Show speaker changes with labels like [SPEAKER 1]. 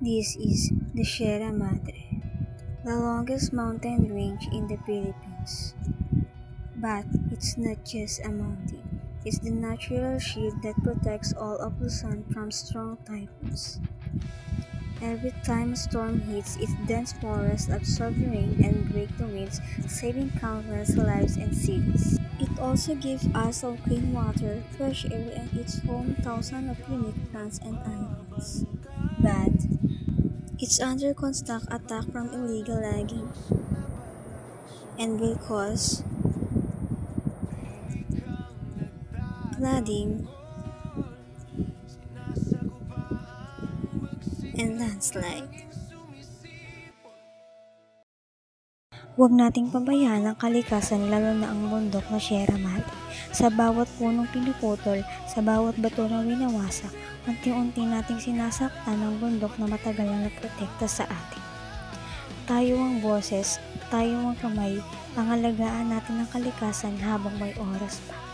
[SPEAKER 1] This is the Sierra Madre, the longest mountain range in the Philippines. But it's not just a mountain, it's the natural shield that protects all of Luzon from strong typhoons. Every time a storm hits, its dense forests absorb the rain and break the winds, saving countless lives and cities. It also gives us all clean water, fresh air, and its home thousands of unique plants and animals. But it's under constant attack from illegal logging and will cause flooding and landslide. Huwag nating pabayaan ang kalikasan, lalo na ang bundok na Sierra Madre. Sa bawat punong pinuputol, sa bawat bato na winawasak, unti-unti nating sinasaktan ang bundok na matagal na naprotekta sa atin. Tayo ang boses, tayo ang kamay, pangalagaan natin ang kalikasan habang may oras pa.